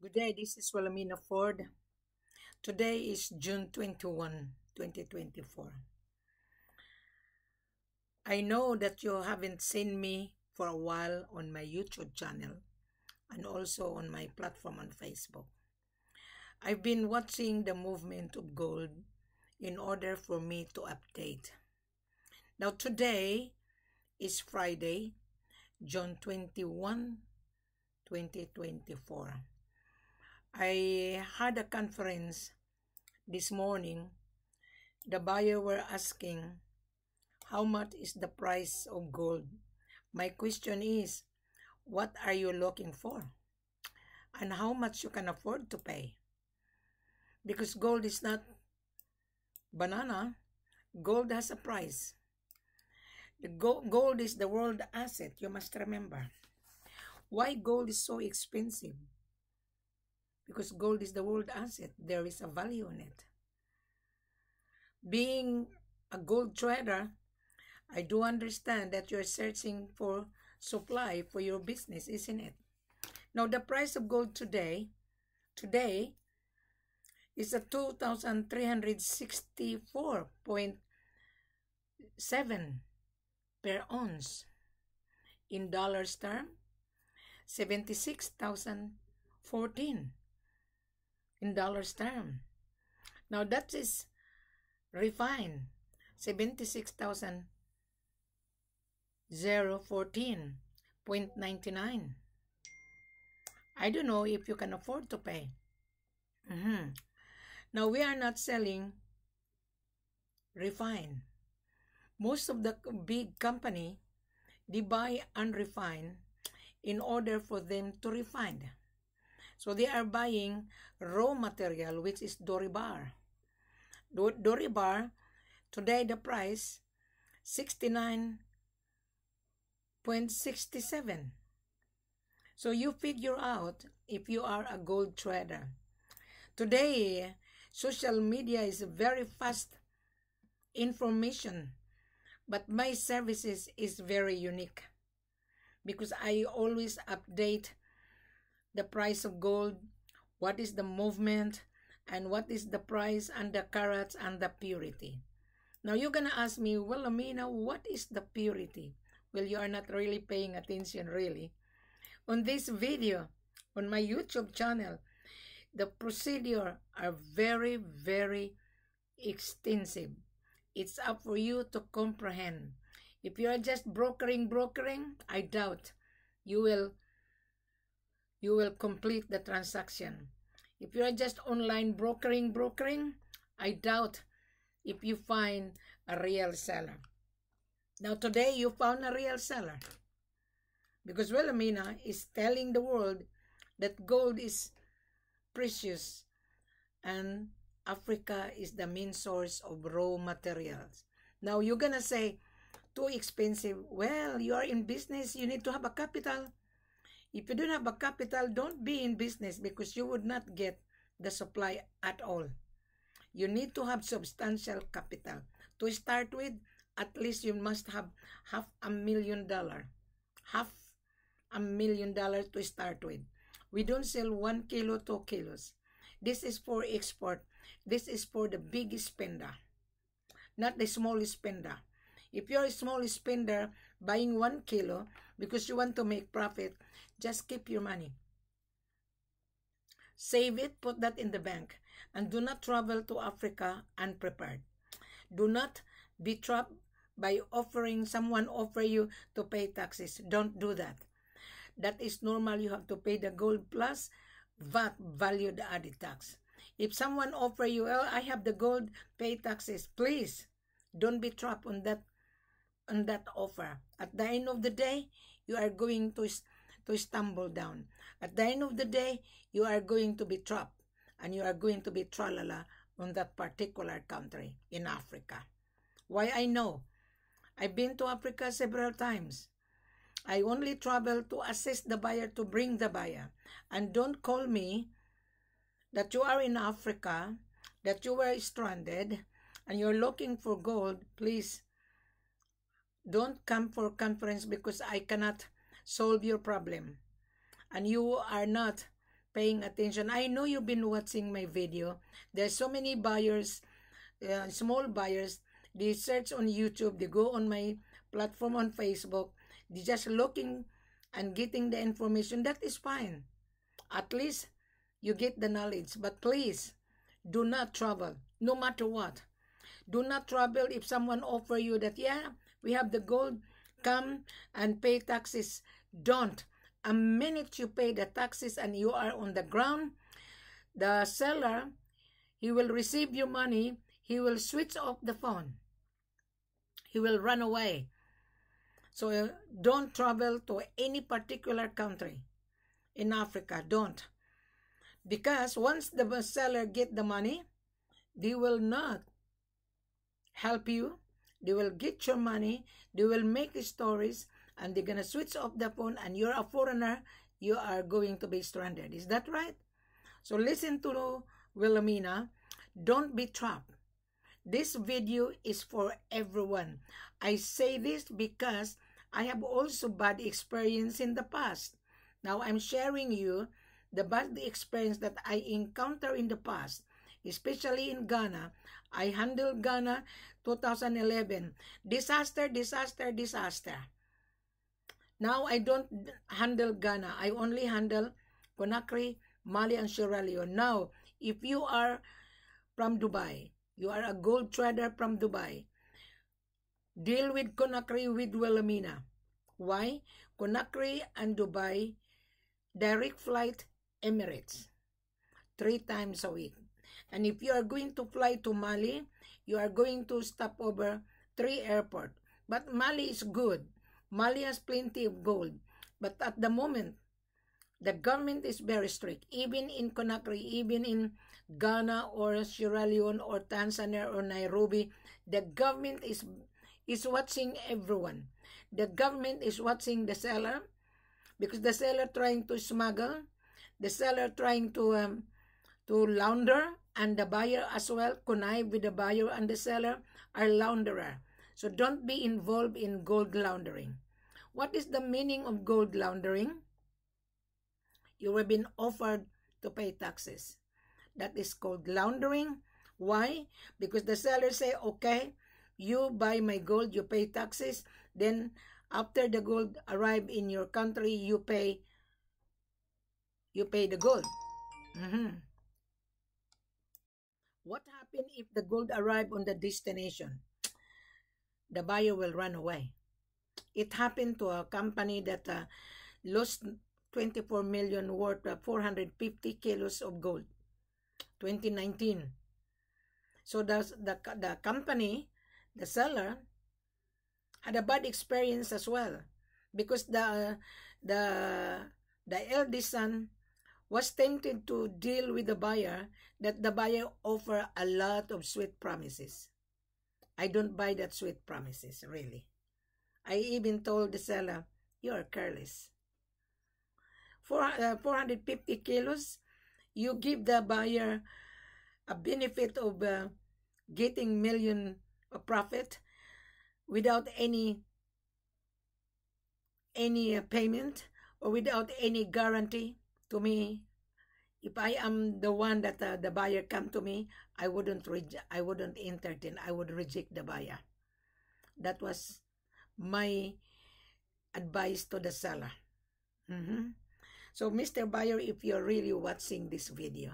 Good day, this is Wilhelmina Ford. Today is June 21, 2024. I know that you haven't seen me for a while on my YouTube channel and also on my platform on Facebook. I've been watching the movement of gold in order for me to update. Now today is Friday, June 21, 2024. I had a conference this morning. The buyer were asking how much is the price of gold. My question is, what are you looking for? And how much you can afford to pay? Because gold is not banana. Gold has a price. The gold is the world asset, you must remember. Why gold is so expensive? Because gold is the world asset. There is a value in it. Being a gold trader, I do understand that you're searching for supply for your business, isn't it? Now, the price of gold today is at 2,364.7 per ounce. In dollars term, 76,014 in dollars term. Now that is refined, 76,014.99. I don't know if you can afford to pay. Now we are not selling refined. Most of the big company, they buy unrefined in order for them to refine. So they are buying raw material, which is Doribar. Doribar, today the price, 69.67. So you figure out if you are a gold trader. Today, social media is very fast information, but my services is very unique because I always update the price of gold, what is the movement, and what is the price and the carats and the purity. Now you're gonna ask me, well, Amina, what is the purity? Well, you are not really paying attention really. On this video, on my YouTube channel, the procedure are very, very extensive. It's up for you to comprehend. If you are just brokering, I doubt you will complete the transaction. If you are just online brokering, I doubt if you find a real seller. Now today you found a real seller because Wilhelmina is telling the world that gold is precious and Africa is the main source of raw materials. Now you're gonna say, too expensive. Well, you are in business, you need to have a capital. If you don't have a capital, don't be in business because you would not get the supply at all. You need to have substantial capital. To start with, at least you must have $500,000. $500,000 to start with. We don't sell 1 kilo, 2 kilos. This is for export. This is for the big spender, not the small spender. If you're a small spender buying 1 kilo because you want to make profit, just keep your money. Save it, put that in the bank, and do not travel to Africa unprepared. Do not be trapped by someone offer you to pay taxes. Don't do that. That is normal. You have to pay the gold plus VAT, value added tax. If someone offer you, well, I have the gold, pay taxes, please don't be trapped on that offer. At the end of the day, you are going to stumble down. At the end of the day, you are going to be trapped and you are going to be tralala on that particular country in Africa. Why I know? I've been to Africa several times. I only travel to assist the buyer, to bring the buyer. And don't call me that you are in Africa, that you were stranded, and you're looking for gold. Please don't come for conference because I cannot solve your problem. And you are not paying attention. I know you've been watching my video. There's so many buyers, small buyers. They search on YouTube. They go on my platform on Facebook. They just looking and getting the information. That is fine. At least you get the knowledge. But please, do not travel, no matter what. Do not travel if someone offer you that, yeah, we have the gold, come and pay taxes. Don't. A minute you pay the taxes and you are on the ground, the seller, he will receive your money, he will switch off the phone. He will run away. So don't travel to any particular country in Africa. Don't. Because once the seller get the money, they will not help you. They will get your money. They will make stories. And they're going to switch off the phone. And you're a foreigner. You are going to be stranded. Is that right? So listen to Wilhelmina. Don't be trapped. This video is for everyone. I say this because I have also bad experience in the past. Now I'm sharing you the bad experience that I encountered in the past, especially in Ghana. I handled Ghana 2011. Disaster, disaster, disaster. Now I don't handle Ghana. I only handle Conakry, Mali, and Sierra Leone. Now, if you are from Dubai, you are a gold trader from Dubai, deal with Conakry with Wilhelmina. Why? Conakry and Dubai, direct flight Emirates, 3 times a week. And if you are going to fly to Mali, you are going to stop over 3 airports. But Mali is good. Mali has plenty of gold. But at the moment, the government is very strict. Even in Conakry, even in Ghana or Sierra Leone or Tanzania or Nairobi, the government is watching everyone. The government is watching the seller, because the seller trying to smuggle, the seller trying to launder, and the buyer as well, connive with the buyer and the seller, are launderer. So don't be involved in gold laundering. What is the meaning of gold laundering? You have been offered to pay taxes. That is called laundering. Why? Because the seller say, okay, you buy my gold, you pay taxes, then after the gold arrive in your country, you pay the gold. What happens if the gold arrive on the destination? The buyer will run away. It happened to a company that lost 24 million worth of 450 kilos of gold, 2019. So the company, the seller, had a bad experience as well, because the eldest son was tempted to deal with the buyer, that the buyer offer a lot of sweet promises. I don't buy that sweet promises, really. I even told the seller, you are careless. 450 kilos, you give the buyer a benefit of getting million of profit without any payment or without any guarantee. To me, if I am the one that the buyer come to me, I wouldn't entertain. I would reject the buyer. That was my advice to the seller. So, Mr. Buyer, if you're really watching this video,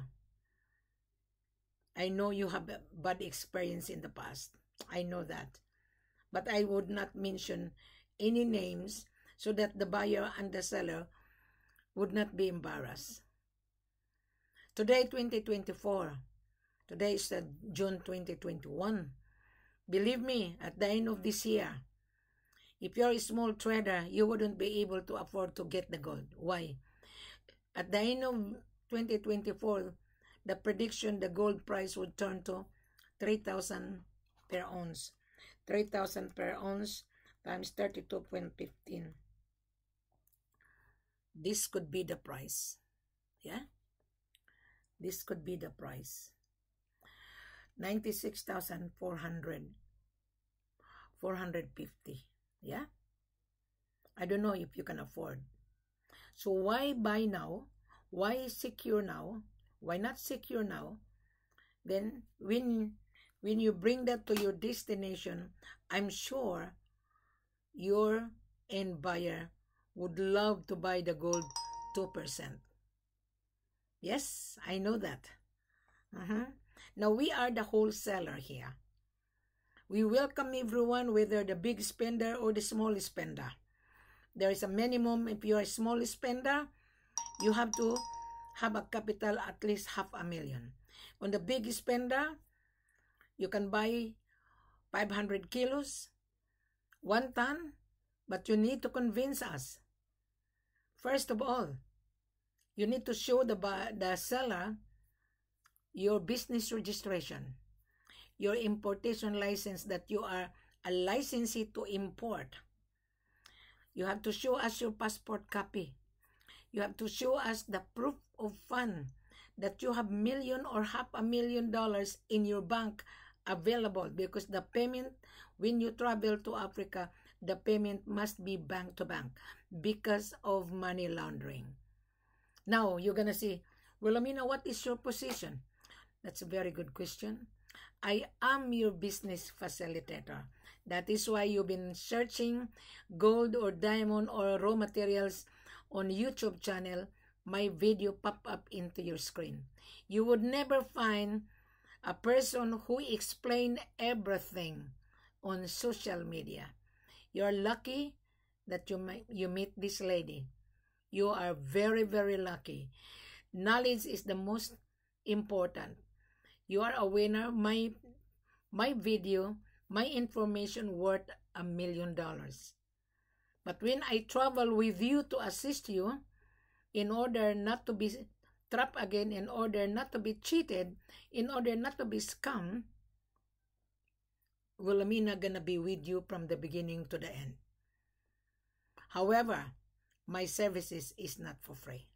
I know you have a bad experience in the past. I know that. But I would not mention any names so that the buyer and the seller would not be embarrassed. Today, 2024. Today is June 2021. Believe me, at the end of this year, if you're a small trader, you wouldn't be able to afford to get the gold. Why? At the end of 2024, the prediction, the gold price would turn to 3,000 per ounce. 3,000 per ounce times 32.15. This could be the price. Yeah? This could be the price. 96,400. 450. Yeah? I don't know if you can afford. So why buy now? Why secure now? Why not secure now? Then when you bring that to your destination, I'm sure your end buyer would love to buy the gold 2%. Yes, I know that. Now we are the wholesaler here. We welcome everyone, whether the big spender or the small spender. There is a minimum. If you are a small spender, you have to have a capital at least $500,000. On the big spender, you can buy 500 kilos, 1 ton, but you need to convince us. First of all, you need to show the seller your business registration, your importation license, that you are a licensee to import. You have to show us your passport copy. You have to show us the proof of fund that you have $1 million or $500,000 in your bank available, because the payment, when you travel to Africa, the payment must be bank to bank because of money laundering. Now, you're going to say, well, Amina, what is your position? That's a very good question. I am your business facilitator. That is why you've been searching gold or diamond or raw materials on YouTube channel. My video pop up into your screen. You would never find a person who explained everything on social media. You're lucky that you meet this lady. You are very, very lucky. Knowledge is the most important. You are a winner. My video, my information worth $1 million. But when I travel with you to assist you, in order not to be trapped again, in order not to be cheated, in order not to be scammed, Wilhelmina gonna be with you from the beginning to the end. However, my services is not for free.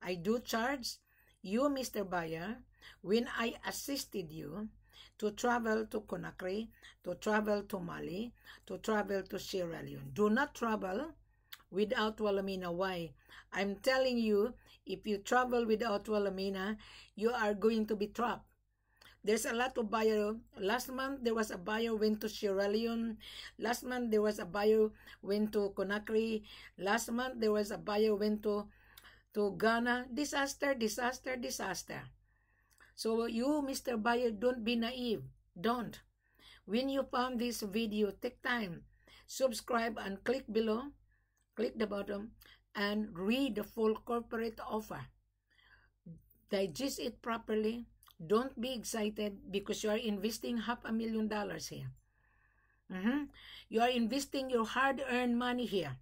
I do charge you, Mr. Buyer, when I assisted you to travel to Conakry, to travel to Mali, to travel to Sierra Leone. Do not travel without Wilhelmina. Why? I'm telling you, if you travel without Wilhelmina, you are going to be trapped. There's a lot of buyer. Last month, there was a buyer went to Sierra Leone. Last month, there was a buyer went to Conakry. Last month, there was a buyer went to Ghana. Disaster, disaster, disaster. So you, Mr. Buyer, don't be naive. Don't. When you found this video, take time. Subscribe and click below. Click the bottom and read the full corporate offer. Digest it properly. Don't be excited because you are investing $500,000 here. You are investing your hard-earned money here.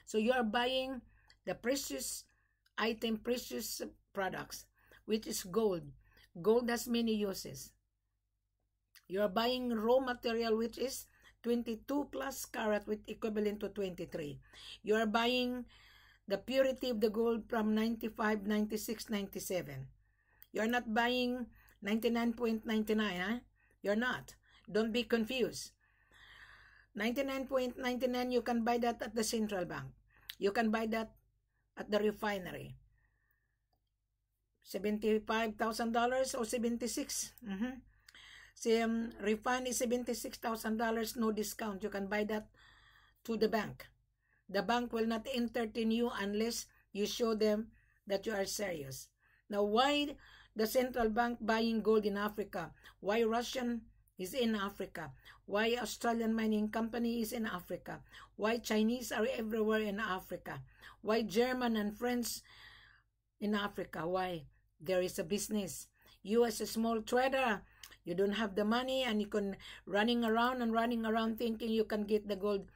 So you are buying the precious item, precious products, which is gold. Gold has many uses. You are buying raw material, which is 22 plus carat, with equivalent to 23. You are buying the purity of the gold from 95, 96, 97. You are not buying 99.99, huh? You're not. Don't be confused. 99.99, you can buy that at the central bank. You can buy that at the refinery. $75,000 or 76. Refine is $76,000, no discount. You can buy that to the bank. The bank will not entertain you unless you show them that you are serious. Now, why the central bank buying gold in Africa? Why Russian is in Africa? Why Australian mining company is in Africa? Why Chinese are everywhere in Africa? Why German and French in Africa? Why? There is a business. You as a small trader, you don't have the money and you can running around thinking you can get the gold,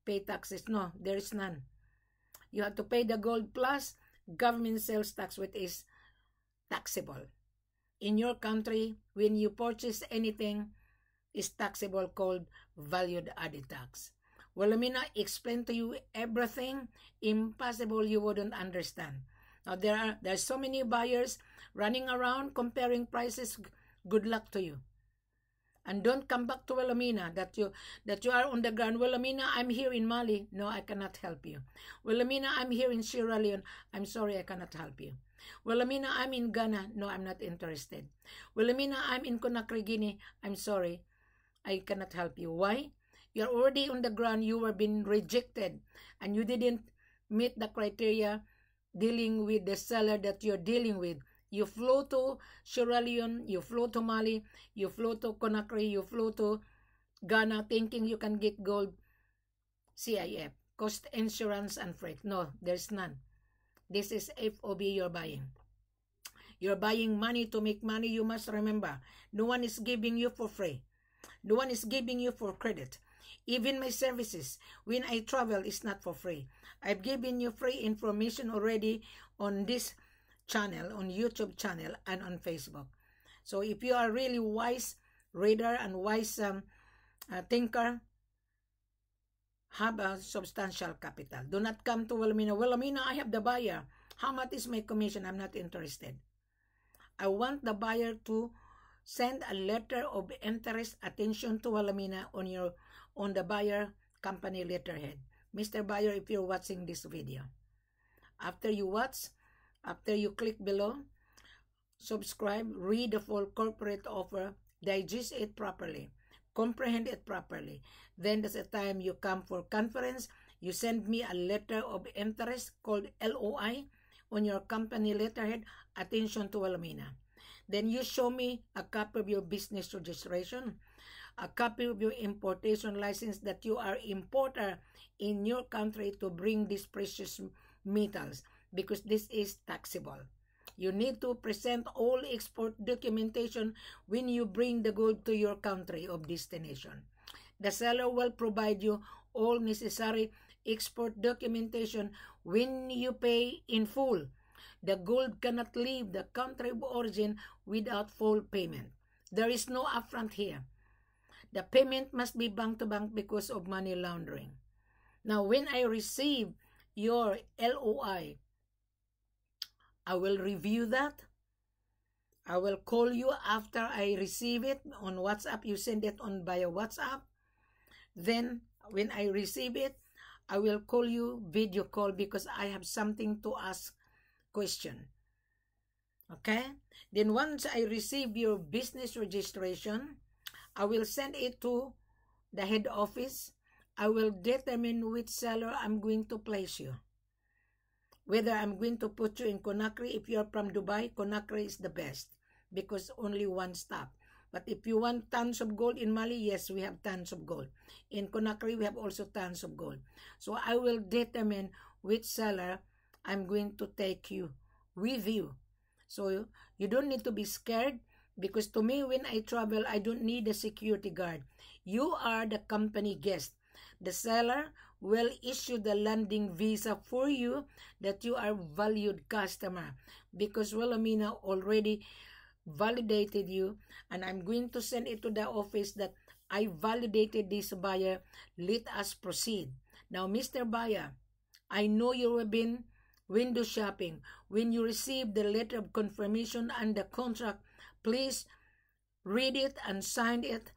pay taxes. No, there is none. You have to pay the gold plus government sales tax, which is taxable. In your country, when you purchase anything, is taxable, called valued added tax. Well, let me not explain to you everything. Impossible, you wouldn't understand. Now, there are so many buyers running around comparing prices. Good luck to you. And don't come back to Wilhelmina that you are on the ground. Wilhelmina, I'm here in Mali. No, I cannot help you. Wilhelmina, I'm here in Sierra Leone. I'm sorry, I cannot help you. Wilhelmina, I'm in Ghana. No, I'm not interested. Wilhelmina, I'm in Conakry, Guinea. I'm sorry. I cannot help you. Why? You're already on the ground. You were being rejected. And you didn't meet the criteria dealing with the seller that you're dealing with. You flew to Sierra Leone. You flew to Mali. You flew to Conakry. You flew to Ghana thinking you can get gold. CIF. Cost, insurance, and freight. No, there's none. This is FOB you're buying. You're buying money to make money. You must remember, no one is giving you for free. No one is giving you for credit. Even my services, when I travel, is not for free. I've given you free information already on this channel, on YouTube channel, and on Facebook. So if you are really wise reader and wise thinker, have a substantial capital. Do not come to Wilhelmina. Wilhelmina, I have the buyer. How much is my commission? I'm not interested. I want the buyer to send a letter of interest, attention to Wilhelmina on the buyer company letterhead. Mr. Buyer, if you're watching this video, after you watch, after you click below, subscribe, read the full corporate offer, digest it properly, comprehend it properly. Then there's a time you come for conference, you send me a letter of interest called LOI on your company letterhead, attention to Wilhelmina. Then you show me a copy of your business registration, a copy of your importation license that you are importer in your country to bring these precious metals, because this is taxable. You need to present all export documentation when you bring the gold to your country of destination. The seller will provide you all necessary export documentation when you pay in full. The gold cannot leave the country of origin without full payment. There is no upfront here. The payment must be bank to bank because of money laundering. Now, when I receive your LOI, I will review that. I will call you after I receive it on WhatsApp. You send it on via WhatsApp. Then, when I receive it, I will call you video call because I have something to ask question. Okay? Then once I receive your business registration, I will send it to the head office. I will determine which seller I'm going to place you. Whether I'm going to put you in Conakry. If you're from Dubai, Conakry is the best because only one stop. But if you want tons of gold in Mali, yes, we have tons of gold. In Conakry, we have also tons of gold. So I will determine which seller I'm going to take you with you. So you don't need to be scared, because to me, when I travel, I don't need a security guard. You are the company guest. The seller will issue the landing visa for you that you are valued customer, because Wilhelmina already validated you, and I'm going to send it to the office that I validated this buyer. Let us proceed. Now, Mr. Buyer, I know you have been window shopping. When you receive the letter of confirmation and the contract, please read it and sign it,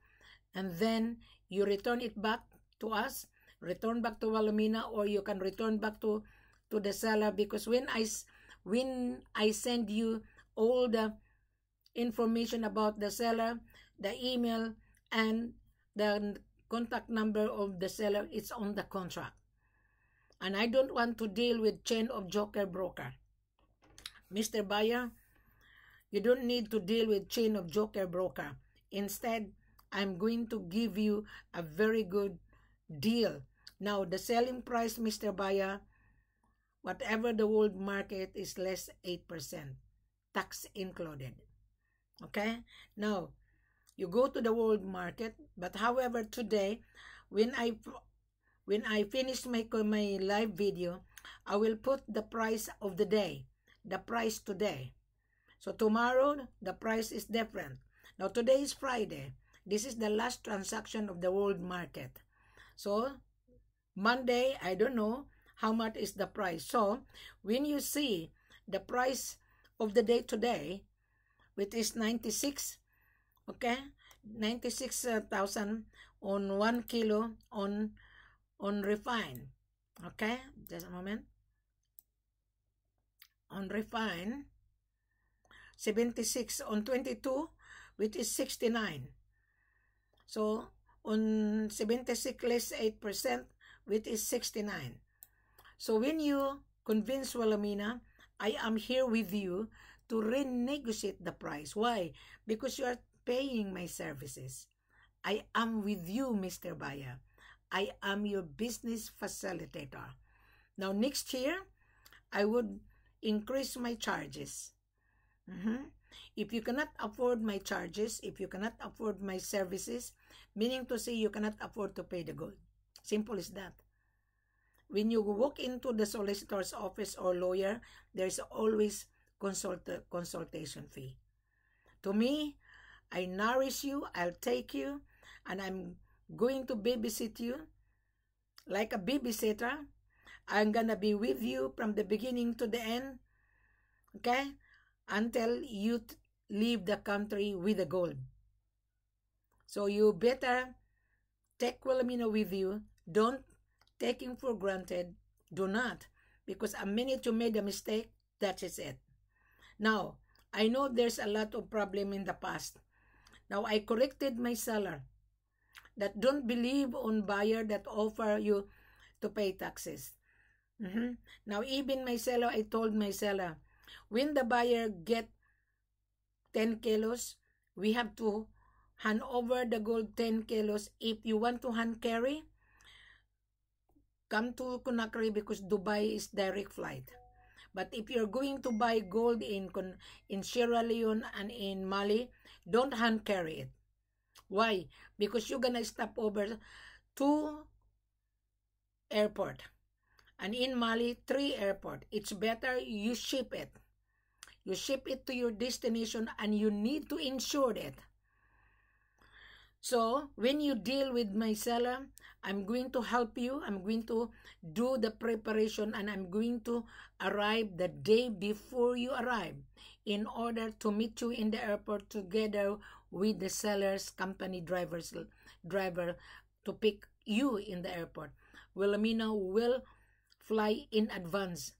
and then you return it back to us, return back to Wilhelmina, or you can return back to the seller, because when I send you all the information about the seller, the email, and the contact number of the seller, it's on the contract. And I don't want to deal with chain of joker broker. Mr. Buyer, you don't need to deal with chain of joker broker. Instead, I'm going to give you a very good deal. Now, the selling price, Mr. Buyer, whatever the world market, is less 8%, tax included. Okay? Now, you go to the world market, but however, today, when I finish my live video, I will put the price of the day, the price today. So tomorrow, the price is different. Now, today is Friday. This is the last transaction of the world market. So, Monday, I don't know how much is the price. So, when you see the price of the day today, which is 96, okay, 96,000 on 1 kilo on refine. Okay, just a moment. On refine, 76 on 22, which is 69. So on 76 less 8%, which is 69. So when you convince Wilhelmina, I am here with you to renegotiate the price. Why? Because you are paying my services. I am with you, Mr. Buyer. I am your business facilitator. Now, next year, I would increase my charges. If you cannot afford my charges, if you cannot afford my services, meaning to say you cannot afford to pay the gold. Simple as that. When you walk into the solicitor's office or lawyer, there's always consultation fee. To me, I nourish you, I'll take you, and I'm going to babysit you like a babysitter. I'm gonna be with you from the beginning to the end, okay, until you leave the country with the gold. So you better take Wilhelmina with you. Don't take him for granted. Do not, because a minute you made a mistake, that is it. Now, I know there's a lot of problem in the past. Now, I corrected my seller that don't believe on buyer that offer you to pay taxes. Now, even my seller, I told my seller, when the buyer get 10 kilos, we have to hand over the gold 10 kilos. If you want to hand carry, come to Conakry because Dubai is direct flight. But if you're going to buy gold in Sierra Leone and in Mali, don't hand carry it. Why? Because you're gonna stop over 2 airport. And in Mali, 3 airport. It's better you ship it. You ship it to your destination and you need to insure it. So, when you deal with my seller, I'm going to help you. I'm going to do the preparation and I'm going to arrive the day before you arrive in order to meet you in the airport together with the seller's company driver to pick you in the airport. Wilhelmina will fly in advance.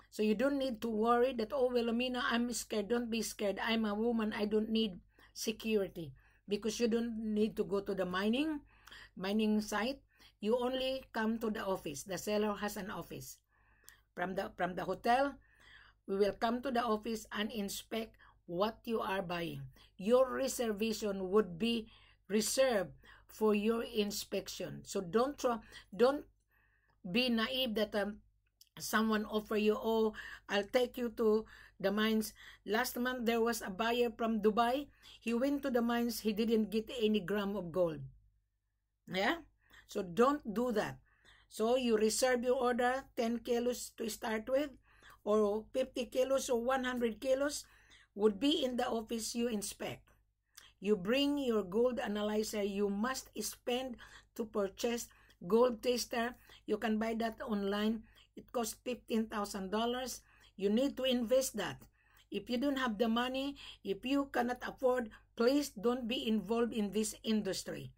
So you don't need to worry that, oh, Wilhelmina, I'm scared. Don't be scared. I'm a woman. I don't need security. Because you don't need to go to the mining site. You only come to the office. The seller has an office. From the hotel, we will come to the office and inspect what you are buying. Your reservation would be reserved for your inspection. So don't be naive that someone offer you, oh, I'll take you to the mines. Last month, there was a buyer from Dubai. He went to the mines. He didn't get any gram of gold. Yeah? So don't do that. So you reserve your order, 10 kilos to start with, or 50 kilos or 100 kilos would be in the office you inspect. You bring your gold analyzer. You must spend to purchase gold taster. You can buy that online. It costs $15,000. You need to invest that. If you don't have the money, if you cannot afford, please don't be involved in this industry.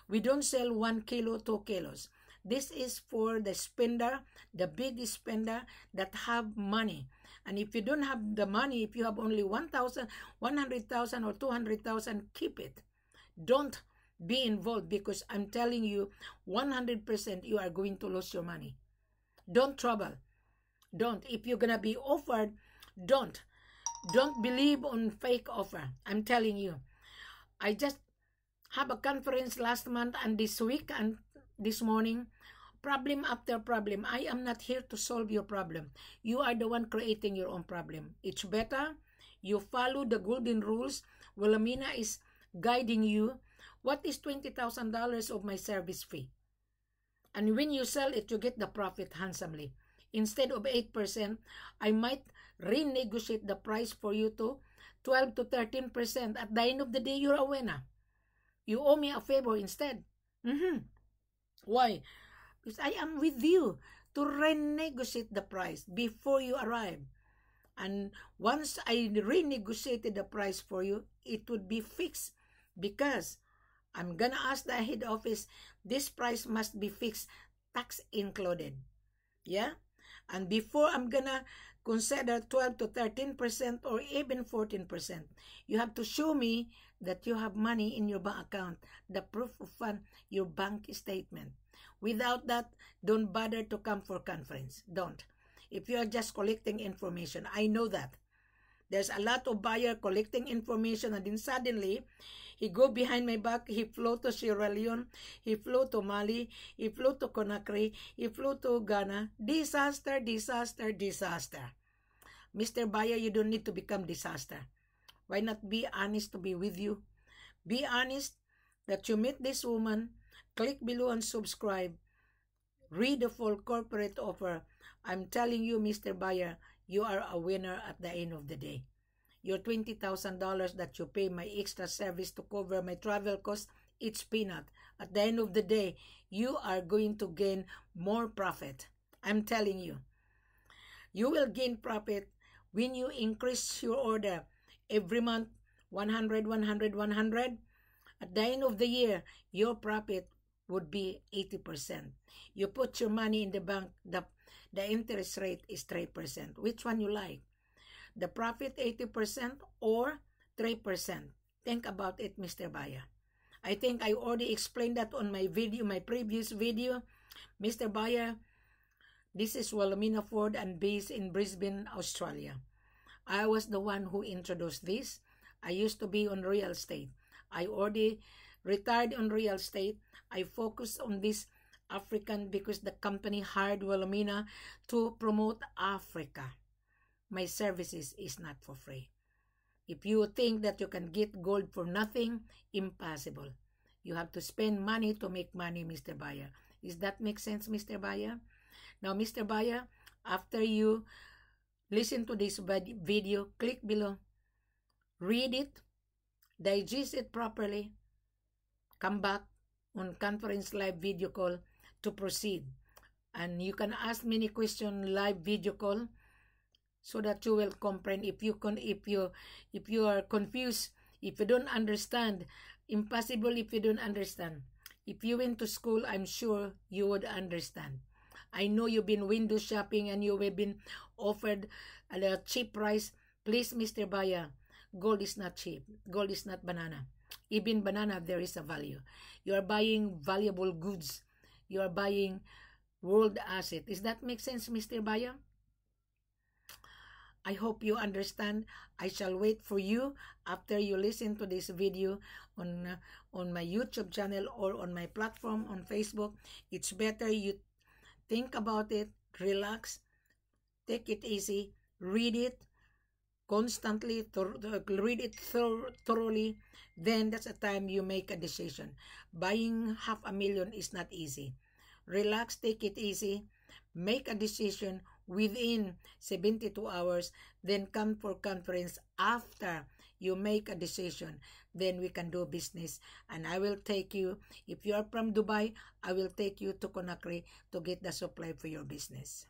We don't sell 1 kilo, 2 kilos. This is for the spender, the big spender that have money. And if you don't have the money, if you have only 1,000, 100,000 or 200,000, keep it. Don't be involved because I'm telling you 100% you are going to lose your money. Don't trouble. Don't. If you're gonna be offered, don't believe on fake offer. I'm telling you. I just have a conference last month and this week and this morning. Problem after problem. I am not here to solve your problem. You are the one creating your own problem. It's better you follow the golden rules. Wilhelmina is guiding you. What is $20,000 of my service fee? And when you sell it, you get the profit handsomely. Instead of 8%, I might renegotiate the price for you to 12 to 13%. At the end of the day, you're a winner. You owe me a favor instead. Why? Because I am with you to renegotiate the price before you arrive. And once I renegotiated the price for you, it would be fixed because I'm gonna ask the head office, this price must be fixed, tax included. Yeah? And before I'm gonna consider 12 to 13% or even 14%. You have to show me that you have money in your bank account, the proof of fund, your bank statement. Without that, don't bother to come for conference. Don't. If you are just collecting information, I know that. There's a lot of buyer collecting information, and then suddenly, he go behind my back, he flew to Sierra Leone, he flew to Mali, he flew to Conakry, he flew to Ghana. Disaster, disaster, disaster. Mr. Buyer, you don't need to become disaster. Why not be honest to be with you? Be honest that you meet this woman, click below and subscribe. Read the full corporate offer. I'm telling you, Mr. Buyer, you are a winner at the end of the day. Your $20,000 that you pay my extra service to cover my travel cost, it's peanut. At the end of the day, you are going to gain more profit. I'm telling you. You will gain profit when you increase your order every month, 100, 100, 100. At the end of the year, your profit would be 80%. You put your money in the bank, the interest rate is 3%. Which one you like? The profit 80% or 3%? Think about it, Mr. Buyer. I think I already explained that on my video, my previous video. Mr. Buyer, this is Wilhelmina Ford and based in Brisbane, Australia. I was the one who introduced this. I used to be on real estate. I already retired on real estate. I focused on this African because the company hired Wilhelmina to promote Africa. My services is not for free. If you think that you can get gold for nothing, impossible. You have to spend money to make money, Mr. Buyer. Does that make sense, Mr. Buyer? Now, Mr. Buyer, after you listen to this video, click below. Read it, digest it properly, come back on conference live video call to proceed. And you can ask many questions live video call so that you will comprehend. If you are confused, if you don't understand, impossible if you don't understand. If you went to school, I'm sure you would understand. I know you've been window shopping and you have been offered a cheap price. Please, Mr. Buyer, gold is not cheap. Gold is not banana. Even banana, there is a value. You are buying valuable goods. You are buying world asset. Does that make sense, Mr. Buyer? I hope you understand. I shall wait for you after you listen to this video on my YouTube channel or on my platform on Facebook. It's better you think about it, relax, take it easy, read it constantly, read it thoroughly. Then that's the time you make a decision. Buying $500,000 is not easy. Relax, take it easy, make a decision within 72 hours, then come for conference after you make a decision. Then we can do business, and I will take you, if you are from Dubai, I will take you to Conakry to get the supply for your business.